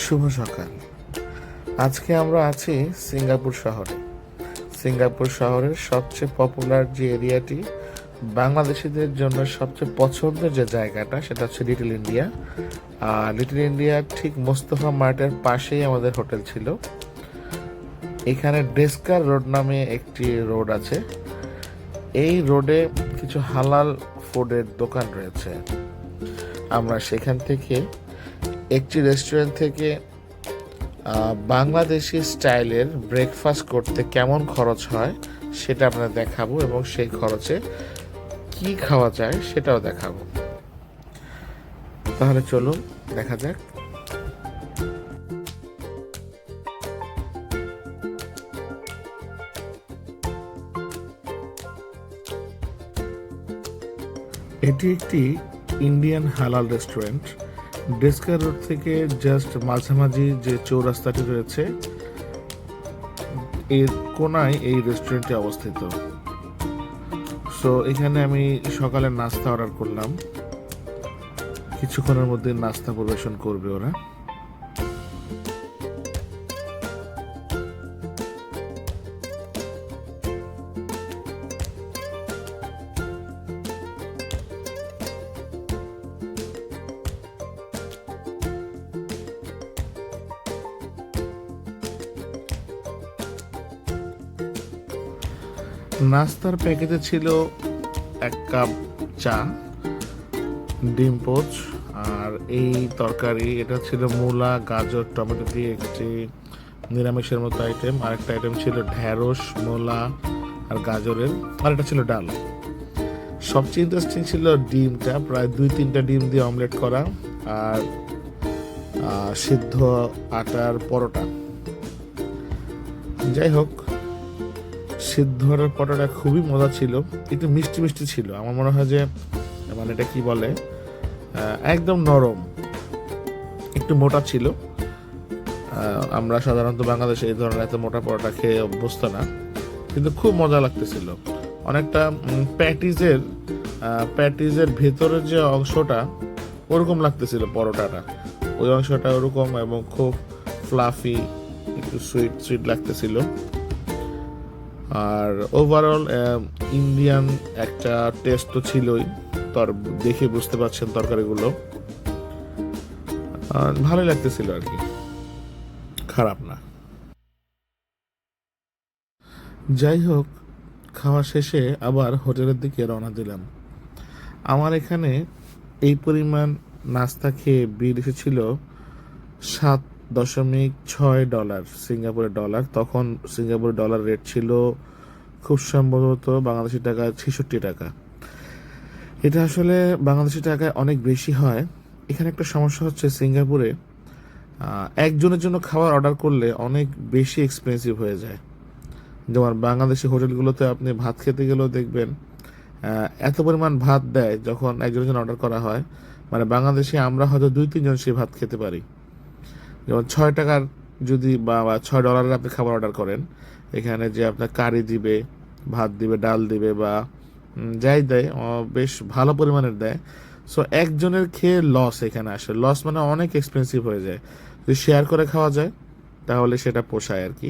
শুভ সকাল। আজকে আমরা আছি সিঙ্গাপুর শহরে। সিঙ্গাপুর শহরের সবচেয়ে পপুলার যে এরিয়াটি, বাংলাদেশিদের জন্য সবচেয়ে পছন্দের যে জায়গাটা, সেটা হচ্ছে লিটল ইন্ডিয়া। আর লিটল ইন্ডিয়ার ঠিক মোস্তফা মার্টের পাশেই আমাদের হোটেল ছিল। এখানে ডেস্কার রোড নামে একটি রোড আছে। এই রোডে কিছু হালাল ফুডের দোকান রয়েছে। আমরা সেখান থেকে একটি রেস্টুরেন্ট থেকে বাংলাদেশি স্টাইলের ব্রেকফাস্ট করতে কেমন খরচ হয় সেটা আপনাদের দেখাবো, এবং সেই খরচে কি খাওয়া যায় সেটাও দেখাবো। তাহলে চলুন দেখা যাক। এটি একটি ইন্ডিয়ান হালাল রেস্টুরেন্ট। ডেস্কার রোড থেকে জাস্ট মাঝামাঝি যে চৌরাস্তাটি রয়েছে, এর কোনায় এই রেস্টুরেন্টটি অবস্থিত। সো এখানে আমি সকালে নাস্তা অর্ডার করলাম। কিছুক্ষণের মধ্যে নাস্তা পরিবেশন করবে ওরা। নাস্তার প্যাকেটে ছিল 1 কাপ চা, ডিম পোচ, আর এই তরকারি। এটা ছিল মূলা, গাজর, টমেটো দিয়ে একটি নিরামিষের মতো আইটেম। আরেকটা আইটেম ছিল ঢ্যাঁড়স, মূলা আর গাজরের, আর এটা ছিল ডাল। সবচেয়ে ইন্টারেস্টিং ছিল ডিমটা, প্রায় 2-3টা ডিম দিয়ে অমলেট করা, আর সিদ্ধ আটার পরোটা। যাই হোক, সিদ্ধর পরোটা খুবই মজা ছিল, একটু মিষ্টি মিষ্টি ছিল। আমার মনে হয় যে মানে এটা কি বলে, একদম নরম, একটু মোটা ছিল। আমরা সাধারণত বাংলাদেশে এই ধরনের এত মোটা পরোটা খেয়ে অভ্যস্ত না, কিন্তু খুব মজা লাগতেছিল। অনেকটা প্যাটিজের ভেতরের যে অংশটা ওরকম লাগতেছিল পরোটাটা, ওই অংশটা ওরকম, এবং খুব ফ্লাফি, একটু সুইট সুইট লাগতেছিল। আর ওভারঅল ইন্ডিয়ান একটা টেস্ট তো ছিলই, তার দেখে বুঝতে পারছেন তরকারিগুলো ভালোই লাগতেছিল আর কি, খারাপ না। যাই হোক, খাওয়া শেষে আবার হোটেলের দিকে রওনা দিলাম। আমার এখানে এই পরিমাণ নাস্তা খেয়ে বিল এসেছিল $7.6 সিঙ্গাপুরের ডলার। তখন সিঙ্গাপুরের ডলার রেট ছিল খুব সম্ভবত বাংলাদেশি টাকায় 66 টাকা। এটা আসলে বাংলাদেশি টাকায় অনেক বেশি হয়। এখানে একটা সমস্যা হচ্ছে, সিঙ্গাপুরে একজনের জন্য খাবার অর্ডার করলে অনেক বেশি এক্সপেন্সিভ হয়ে যায়। যেমন বাংলাদেশি হোটেলগুলোতে আপনি ভাত খেতে গেলেও দেখবেন এত পরিমাণ ভাত দেয় যখন একজনের জন্য অর্ডার করা হয়, মানে বাংলাদেশে আমরা হয়তো 2-3 জন সেই ভাত খেতে পারি। যেমন 6 টাকার যদি বা $6 আপনি খাবার অর্ডার করেন, এখানে যে আপনার কারি দিবে, ভাত দিবে, ডাল দিবে, বা যাই দেয় বেশ ভালো পরিমাণের দেয়। সো একজনের খেয়ে লস এখানে আসে। লস মানে অনেক এক্সপেন্সিভ হয়ে যায়। যদি শেয়ার করে খাওয়া যায় তাহলে সেটা পোষায় আর কি।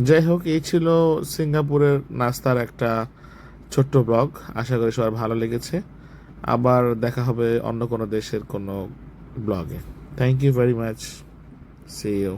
যাই হোক, এই ছিল সিঙ্গাপুরের নাস্তার একটা ছোট্ট ব্লগ। আশা করি সবার ভালো লেগেছে। আবার দেখা হবে অন্য কোনো দেশের কোনো ব্লগে। Thank you very much. See you.